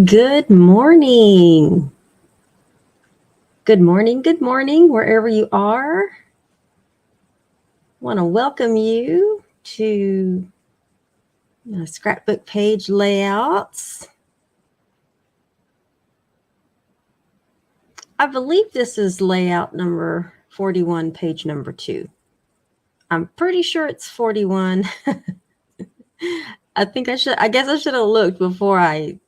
Good morning. Good morning, wherever you are. Want to welcome you to scrapbook page layouts. I believe this is layout number 41, page number 2. I'm pretty sure it's 41. I guess I should have looked before I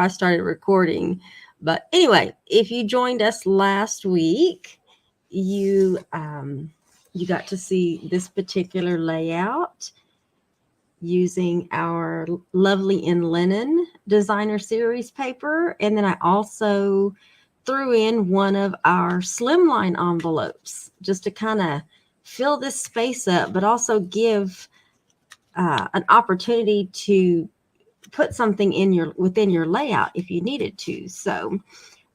started recording. But anyway, if you joined us last week, you you got to see this particular layout using our Lovely in Linen designer series paper. And then I also threw in one of our slimline envelopes just to kind of fill this space up, but also give an opportunity to put something within your layout if you needed to. So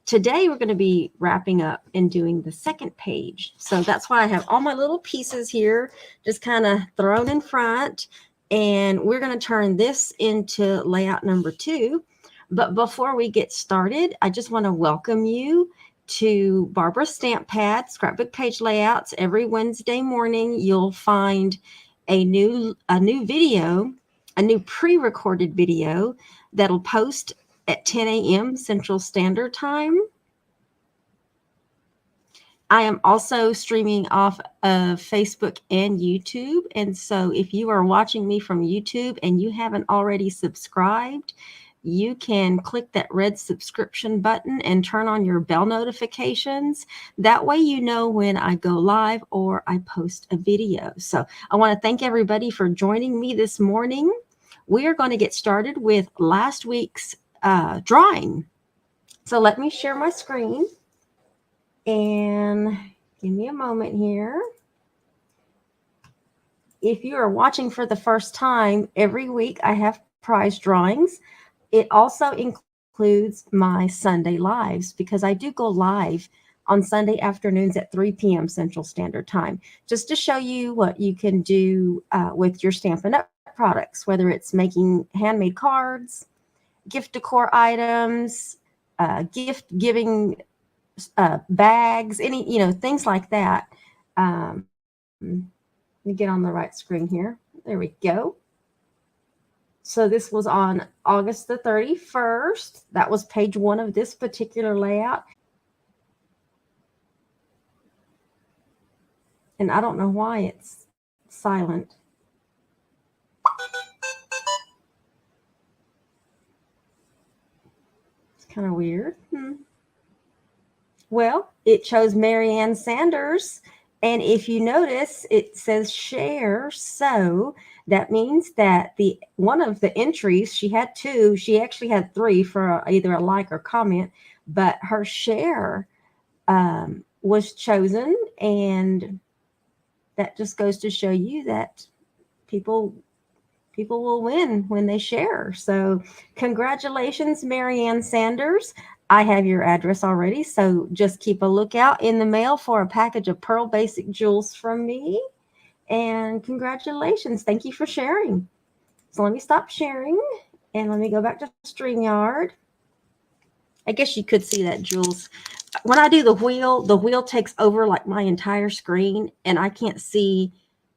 today we're going to be wrapping up and doing the second page. So that's why I have all my little pieces here just kind of thrown in front. And we're going to turn this into layout number 2. But before we get started, I just want to welcome you to Barbara's Stamp Pad Scrapbook Page Layouts. Every Wednesday morning, you'll find a new video, a new pre-recorded video that'll post at 10 a.m. Central Standard Time. I am also streaming off of Facebook and YouTube. And so if you are watching me from YouTube and you haven't already subscribed, you can click that red subscription button and turn on your bell notifications. That way you know when I go live or I post a video. So I want to thank everybody for joining me this morning. We are going to get started with last week's drawing. So let me share my screen and give me a moment here. If you are watching for the first time, every week I have prize drawings. It also includes my Sunday lives because I do go live on Sunday afternoons at 3 p.m. Central Standard Time, just to show you what you can do with your Stampin' Up! Products, whether it's making handmade cards, gift decor items, gift giving bags, things like that. Let me get on the right screen here. There we go. So this was on August the 31st. That was page 1 of this particular layout. And I don't know why it's silent. It's kind of weird. Well, it chose Marianne Sanders. And if you notice, it says share. So that means that one of the entries, she had 2, she actually had 3 for either a like or comment, but her share was chosen. And that just goes to show you that people will win when they share. So congratulations, Marianne Sanders. I have your address already, so just keep a lookout in the mail for a package of Pearl Basic Jewels from me. And congratulations. Thank you for sharing. So let me stop sharing and let me go back to StreamYard. I guess you could see that, Jules. When I do the wheel takes over like my entire screen, and I can't see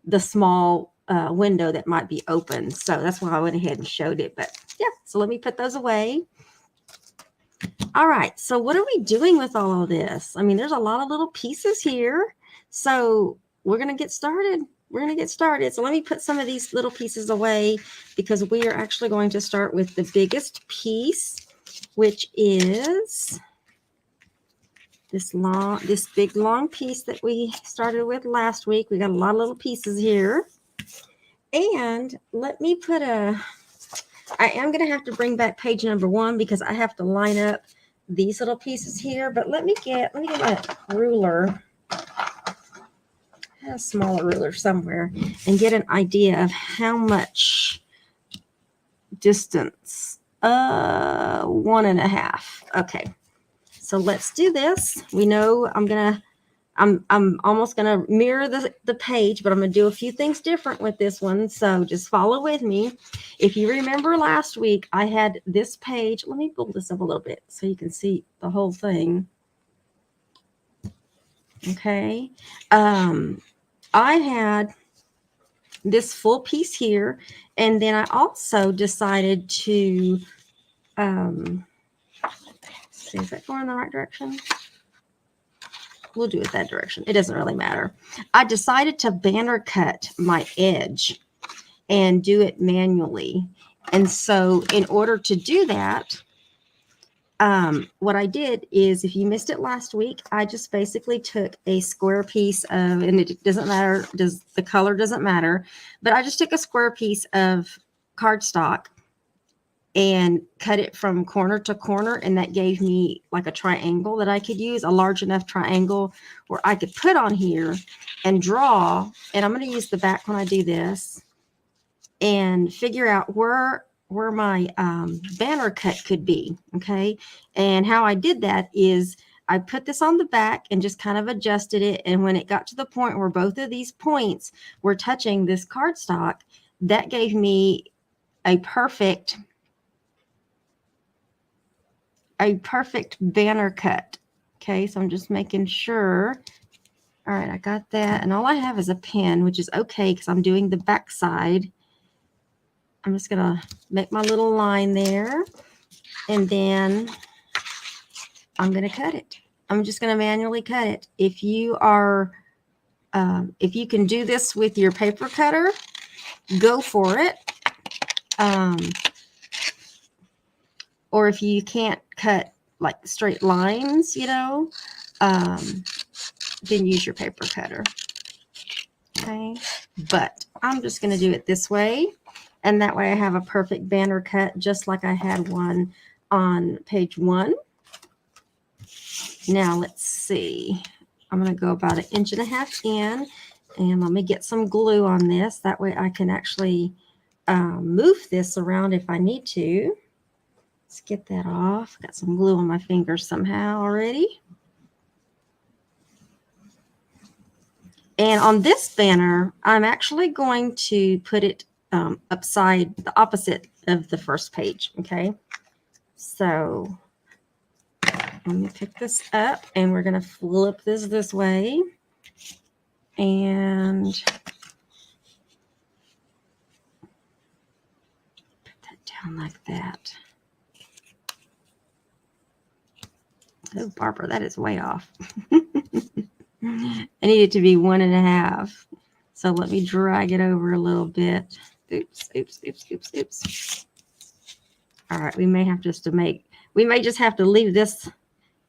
the small window that might be open. So that's why I went ahead and showed it. But yeah, so let me put those away. All right, so what are we doing with all of this? I mean, there's a lot of little pieces here. So we're going to get started. So let me put some of these little pieces away because we are actually going to start with the biggest piece, which is this big long piece that we started with last week. We got a lot of little pieces here. And let me I am going to have to bring back page number 1 because I have to line up these little pieces here. But let me get my ruler. I have a smaller ruler somewhere and get an idea of how much distance. 1.5. Okay. So let's do this. We know I'm going to I'm almost going to mirror the page, but I'm going to do a few things different with this one. So just follow with me. If you remember last week, I had this page. Let me pull this up a little bit so you can see the whole thing. Okay. I had this full piece here, and then I also decided to see, is that going in the right direction? We'll do it that direction. It doesn't really matter. I decided to banner cut my edge and do it manually. And so in order to do that, what I did is, if you missed it last week, I just basically took a square piece of, and it doesn't matter, the color doesn't matter, but I just took a square piece of cardstock and cut it from corner to corner, and that gave me like a triangle that I could use, a large enough triangle where I could put on here and draw. And I'm going to use the back when I do this and figure out where my banner cut could be. Okay. And how I did that is I put this on the back and just kind of adjusted it. And when it got to the point where both of these points were touching this cardstock, that gave me a perfect banner cut. Okay. So I'm just making sure. All right. I got that. And all I have is a pen, which is okay because I'm doing the back side. I'm just going to make my little line there, and then I'm going to cut it. I'm just going to manually cut it. If you can do this with your paper cutter, go for it. Or if you can't cut like straight lines, then use your paper cutter. Okay. But I'm just going to do it this way. And that way I have a perfect banner cut, just like I had one on page 1. Now let's see. I'm going to go about 1.5 inches in, and let me get some glue on this. That way I can actually move this around if I need to. Let's get that off. Got some glue on my fingers somehow already. And on this banner, I'm actually going to put it upside, the opposite of the first page. Okay. So let me pick this up, and we're going to flip this way. And put that down like that. Oh, Barbara, that is way off. I need it to be 1.5. So let me drag it over a little bit. Oops. All right, we may just have to leave this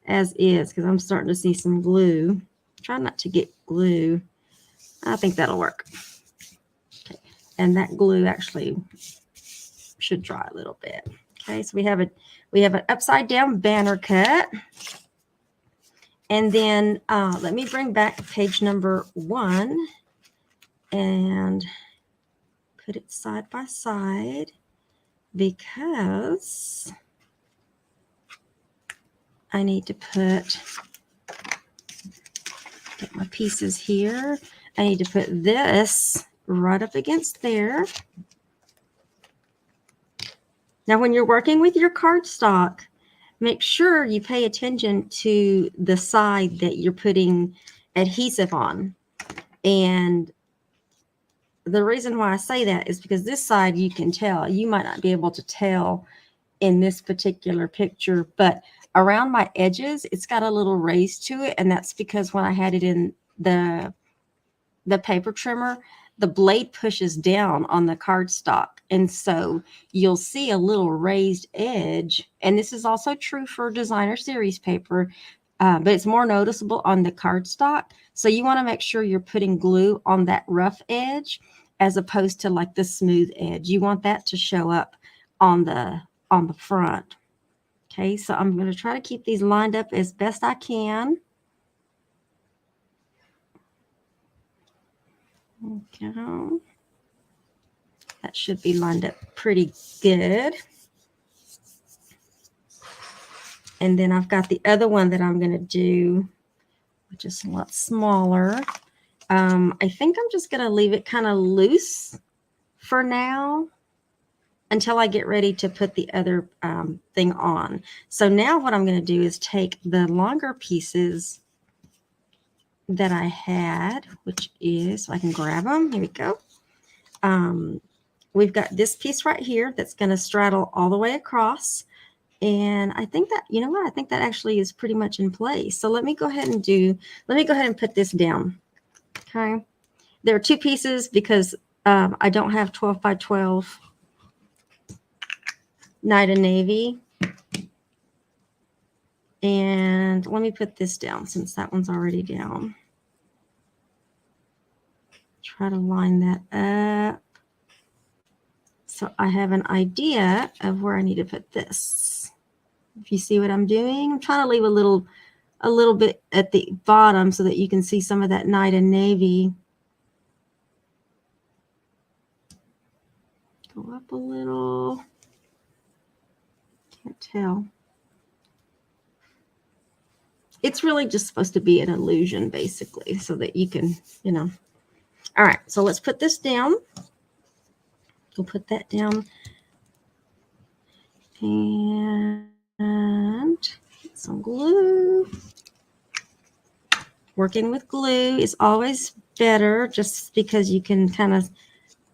as is because I'm starting to see some glue. Try not to get glue. I think that'll work. Okay, and that glue actually should dry a little bit. Okay, so we have an upside down banner cut. And then let me bring back page number 1 and put it side by side, because I need to get my pieces here. I need to put this right up against there. Now, when you're working with your cardstock, make sure you pay attention to the side that you're putting adhesive on. And the reason why I say that is because this side you can tell. You might not be able to tell in this particular picture, but around my edges, it's got a little raise to it. And that's because when I had it in the paper trimmer, the blade pushes down on the cardstock. And so you'll see a little raised edge. And this is also true for designer series paper, but it's more noticeable on the cardstock. So you want to make sure you're putting glue on that rough edge as opposed to like the smooth edge. You want that to show up on the front. Okay, so I'm going to try to keep these lined up as best I can. Okay. That should be lined up pretty good. And then I've got the other one that I'm going to do which is a lot smaller. I think I'm just going to leave it kind of loose for now until I get ready to put the other thing on. So now what I'm going to do is take the longer pieces that I had, which is, so I can grab them. Here we go. We've got this piece right here that's going to straddle all the way across. And I think that, you know what, I think that actually is pretty much in place. So let me go ahead and put this down. Okay. There are two pieces because I don't have 12 by 12 Night and Navy. And let me put this down since that one's already down. Try to line that up so I have an idea of where I need to put this. If you see what I'm doing, I'm trying to leave a little bit at the bottom so that you can see some of that Night and Navy. Go up a little. Can't tell. It's really just supposed to be an illusion, basically, so that you can, you know. All right, so let's put this down. We'll put that down. And get some glue. Working with glue is always better just because you can kind of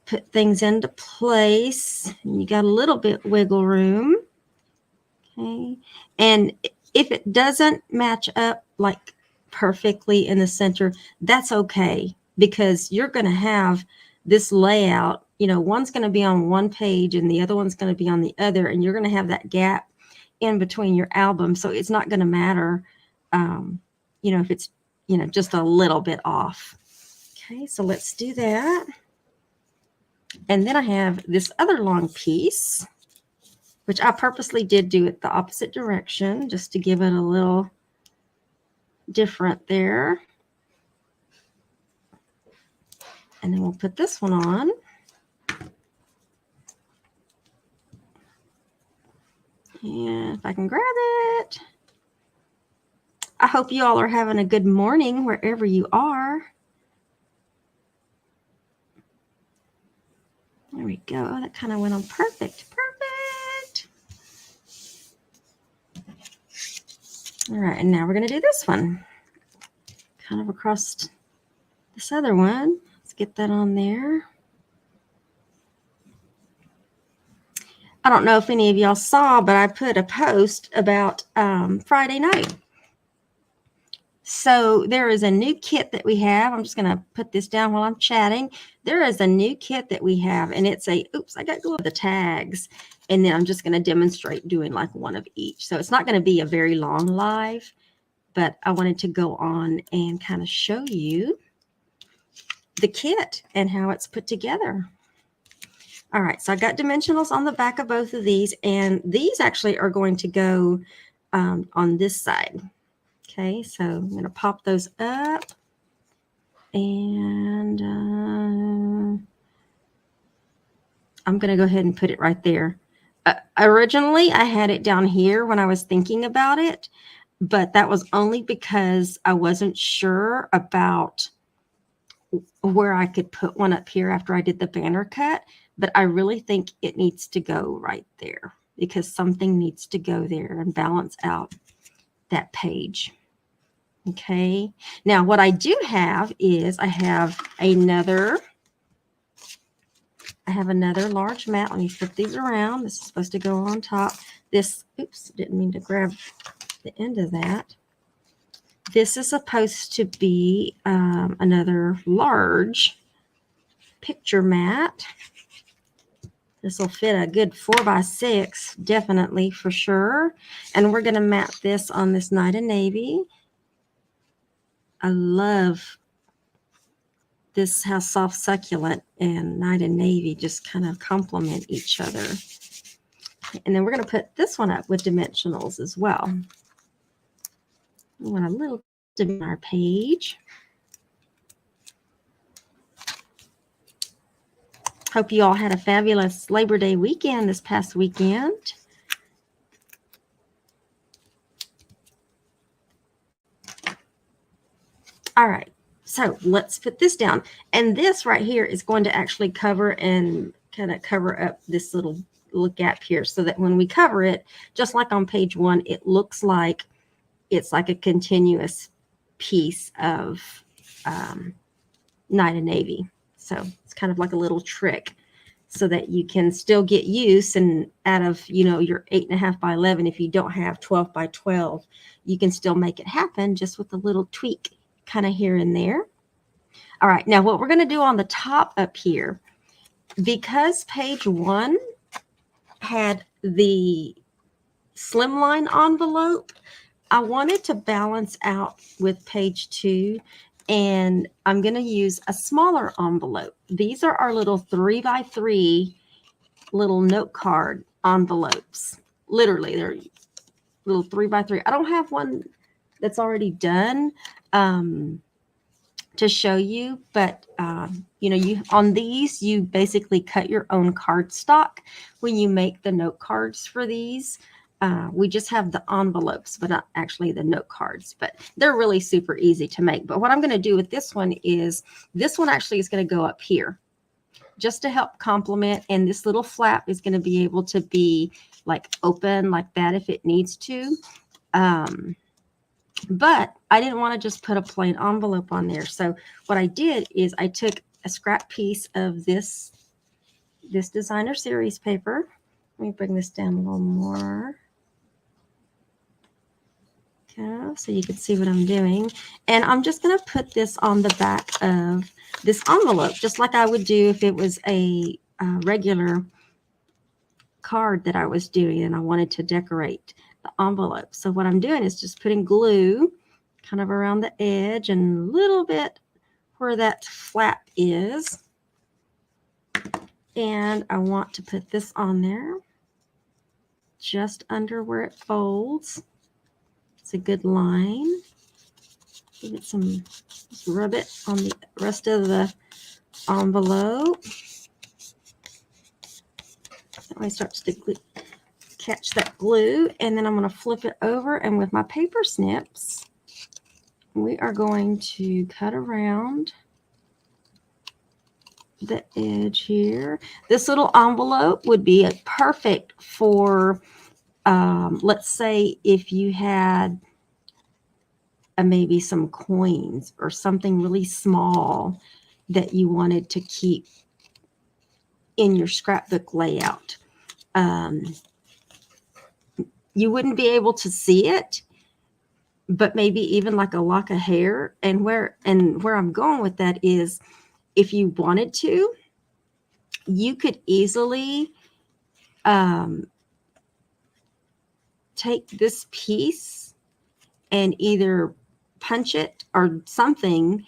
put things into place. And you got a little bit wiggle room. Okay. And if it doesn't match up like perfectly in the center, that's okay, because you're going to have this layout, you know, one's going to be on one page and the other one's going to be on the other, and you're going to have that gap in between your album. So it's not going to matter, you know, if it's, you know, just a little bit off. Okay, so let's do that. And then I have this other long piece, which I purposely did do it the opposite direction just to give it a little different there. And then we'll put this one on. And if I can grab it. I hope you all are having a good morning wherever you are. There we go. That kind of went on perfect. Perfect. All right, and now we're going to do this one. Kind of across this other one. Let's get that on there. I don't know if any of y'all saw, but I put a post about Friday night. So there is a new kit that we have. I'm just going to put this down while I'm chatting. There is a new kit that we have, and it's a, oops, I got glue the tags. And then I'm just going to demonstrate doing like one of each. So it's not going to be a very long live, but I wanted to go on and kind of show you the kit and how it's put together. All right, so I got dimensionals on the back of both of these, and these actually are going to go on this side. Okay, so I'm going to pop those up, and I'm going to go ahead and put it right there. Originally, I had it down here when I was thinking about it, but that was only because I wasn't sure about where I could put one up here after I did the banner cut. But I really think it needs to go right there, because something needs to go there and balance out that page. Okay. Now, what I do have is I have another large mat. Let me flip these around. This is supposed to go on top. This, oops, didn't mean to grab the end of that. This is supposed to be another large picture mat. This will fit a good 4x6, definitely, for sure. And we're going to mat this on this Night and Navy. I love this, how soft succulent and Night and Navy just kind of complement each other. And then we're going to put this one up with dimensionals as well. We want a little on our page. Hope you all had a fabulous Labor Day weekend this past weekend. All right, so let's put this down. And this right here is going to actually cover and kind of cover up this little gap here so that when we cover it, just like on page 1, it looks like it's like a continuous piece of Night and Navy. So it's kind of like a little trick so that you can still get use, and out of, you know, your 8.5 by 11, if you don't have 12 by 12, you can still make it happen just with a little tweak kind of here and there. All right, now what we're going to do on the top up here, because page 1 had the slimline envelope, I wanted to balance out with page 2, and I'm going to use a smaller envelope. These are our little 3 by 3 little note card envelopes. Literally, they're little 3 by 3. I don't have one that's already done to show you, but you know, you on these, you basically cut your own cardstock when you make the note cards for these. We just have the envelopes, but not actually the note cards, but they're really super easy to make. But what I'm going to do with this one is, this one actually is going to go up here just to help complement. And this little flap is going to be able to be like open like that if it needs to. But I didn't want to just put a plain envelope on there. So what I did is I took a scrap piece of this designer series paper. Let me bring this down a little more. Okay, so you can see what I'm doing. And I'm just going to put this on the back of this envelope, just like I would do if it was a regular card that I was doing and I wanted to decorate the envelope. So what I'm doing is just putting glue kind of around the edge and a little bit where that flap is. And I want to put this on there just under where it folds. It's a good line. Give it some, just rub it on the rest of the envelope. That way it starts to catch that glue. And then I'm going to flip it over, and with my paper snips, we are going to cut around the edge here. This little envelope would be perfect for, let's say if you had maybe some coins or something really small that you wanted to keep in your scrapbook layout. You wouldn't be able to see it, but maybe even like a lock of hair. And where I'm going with that is, if you wanted to, you could easily take this piece and either punch it or something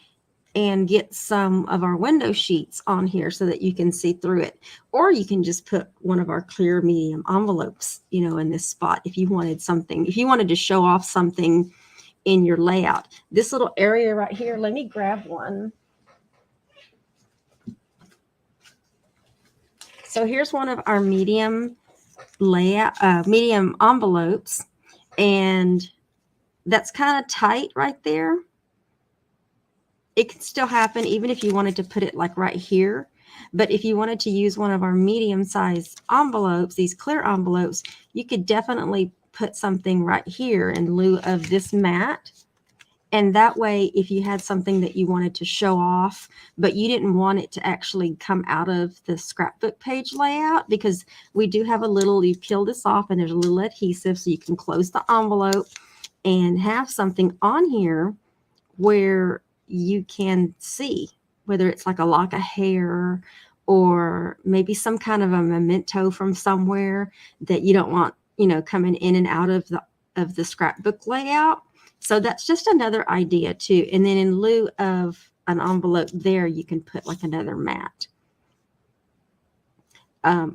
and get some of our window sheets on here so that you can see through it. Or you can just put one of our clear medium envelopes, you know, in this spot if you wanted something, if you wanted to show off something in your layout. This little area right here, let me grab one. So here's one of our medium layout, medium envelopes, and that's kind of tight right there. It can still happen even if you wanted to put it like right here. But if you wanted to use one of our medium-sized envelopes, these clear envelopes, you could definitely put something right here in lieu of this mat. And that way, if you had something that you wanted to show off, but you didn't want it to actually come out of the scrapbook page layout, because we do have a little, you peel this off and there's a little adhesive so you can close the envelope and have something on here where you can see, whether it's like a lock of hair or maybe some kind of a memento from somewhere that you don't want, you know, coming in and out of the scrapbook layout. So that's just another idea too. And then in lieu of an envelope there, you can put like another mat.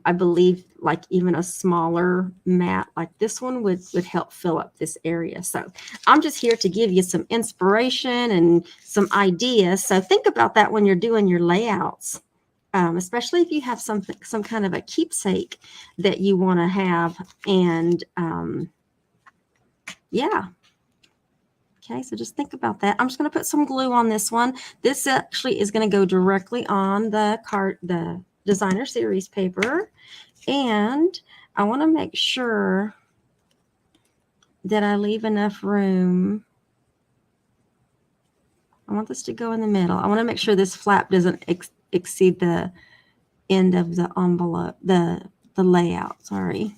I believe like even a smaller mat like this one would help fill up this area. So I'm just here to give you some inspiration and some ideas. So think about that when you're doing your layouts, especially if you have some kind of a keepsake that you want to have. And yeah. Okay, so just think about that. I'm just going to put some glue on this one. This actually is going to go directly on the designer series paper. And I want to make sure that I leave enough room. I want this to go in the middle. I want to make sure this flap doesn't exceed the end of the envelope, the layout. Sorry.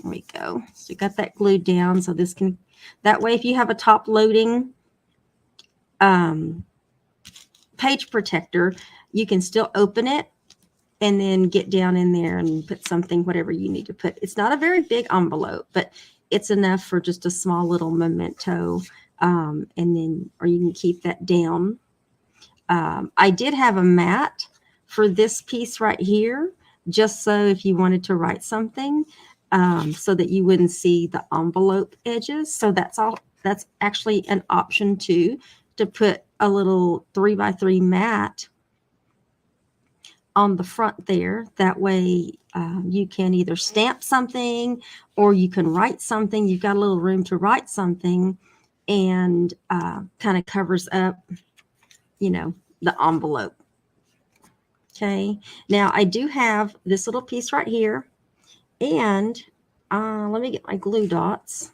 There we go. So you got that glued down. So this can, that way if you have a top loading page protector, you can still open it and then get down in there and put something, whatever you need to put. It's not a very big envelope, but it's enough for just a small little memento. And then, or you can keep that down. I did have a mat for this piece right here, just so if you wanted to write something, so that you wouldn't see the envelope edges. So that's all. That's actually an option too, to put a little 3x3 mat on the front there. That way you can either stamp something or you can write something. You've got a little room to write something, and kind of covers up, you know, the envelope. Okay, now I do have this little piece right here, and let me get my glue dots.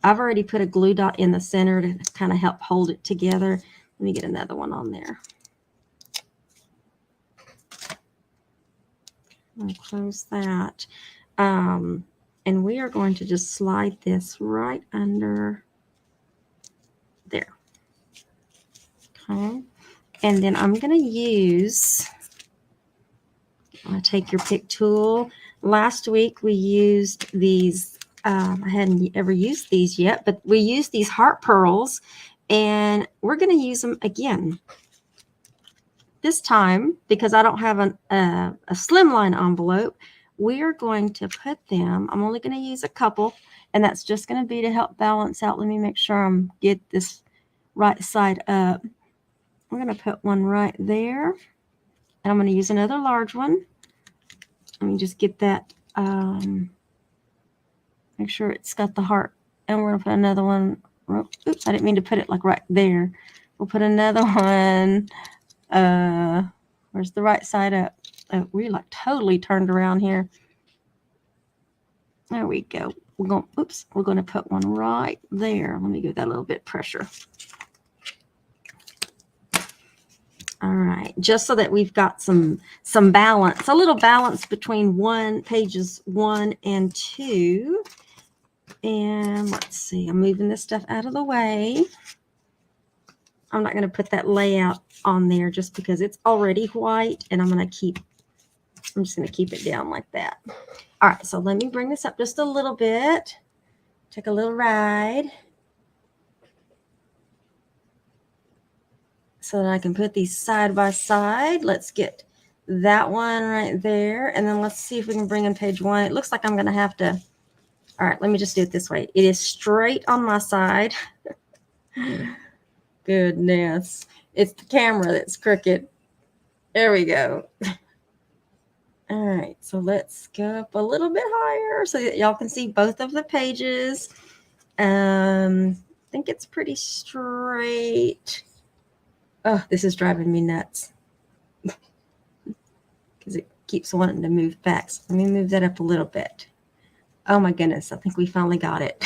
I've already put a glue dot in the center to kind of help hold it together. Let me get another one on there. I'll close that. And we are going to just slide this right under there. Okay. And then I'm going to use, I'll take your pick tool. Last week we used these, I hadn't ever used these yet, but we used these heart pearls, and we're going to use them again. This time, because I don't have a slimline envelope, we are going to put them, I'm only going to use a couple, and that's just going to be to help balance out. Let me make sure I'm get this right side up. We're going to put one right there, and I'm going to use another large one. Let me just get that, make sure it's got the heart, and we're going to put another one. Oops, I didn't mean to put it like right there. We'll put another one. Where's the right side up? Oh, we like totally turned around here. There we go. We're going, oops, we're going to put one right there. Let me give that a little bit of pressure. All right, just so that we've got some balance, a little balance between pages 1 and 2. And let's see, I'm moving this stuff out of the way. I'm not going to put that layout on there just because it's already white, and I'm just going to keep it down like that. All right, so let me bring this up just a little bit. Take a little ride so that I can put these side by side. Let's get that one right there, and then let's see if we can bring in page 1. It looks like I'm going to have to. All right, let me just do it this way. It is straight on my side. Goodness. It's the camera that's crooked. There we go. All right, so let's go up a little bit higher so that y'all can see both of the pages. I think it's pretty straight. Oh, this is driving me nuts because it keeps wanting to move back. So let me move that up a little bit. Oh my goodness, I think we finally got it.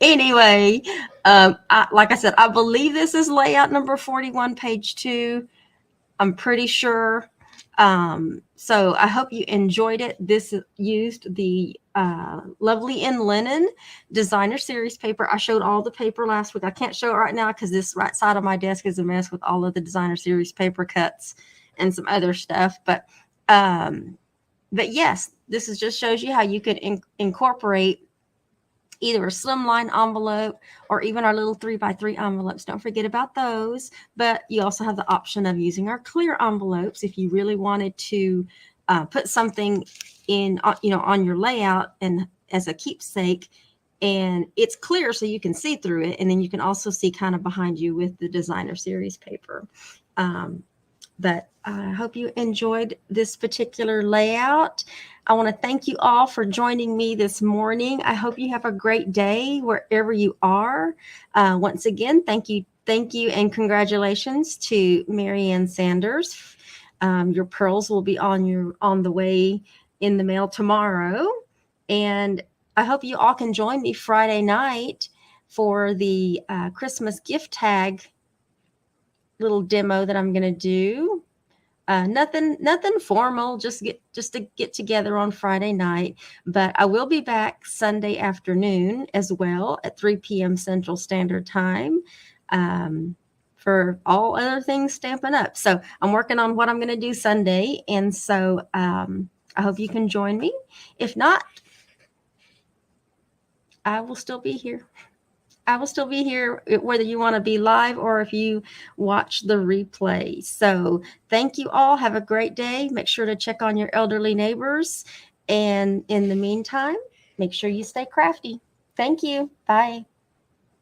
Anyway, like I said, I believe this is layout number 41, page 2. I'm pretty sure. So I hope you enjoyed it. This used the Lovely in Linen designer series paper. I showed all the paper last week. I can't show it right now because this right side of my desk is a mess with all of the designer series paper cuts and some other stuff. But yes, this just shows you how you could incorporate either a slimline envelope or even our little 3x3 envelopes. Don't forget about those. But you also have the option of using our clear envelopes if you really wanted to put something in, on your layout and as a keepsake, and it's clear so you can see through it, and then you can also see kind of behind you with the designer series paper. But I hope you enjoyed this particular layout. I want to thank you all for joining me this morning. I hope you have a great day wherever you are. Once again, thank you, and congratulations to Marianne Sanders. Your pearls will be on the way in the mail tomorrow, and I hope you all can join me Friday night for the Christmas gift tag little demo that I'm going to do. Nothing formal, just to get together on Friday night. But I will be back Sunday afternoon as well at 3 p.m. Central Standard Time for all other things Stampin' Up. So I'm working on what I'm going to do Sunday, and so I hope you can join me. If not, I will still be here. I will still be here whether you want to be live or if you watch the replay. So thank you all. Have a great day. Make sure to check on your elderly neighbors. And in the meantime, make sure you stay crafty. Thank you. Bye.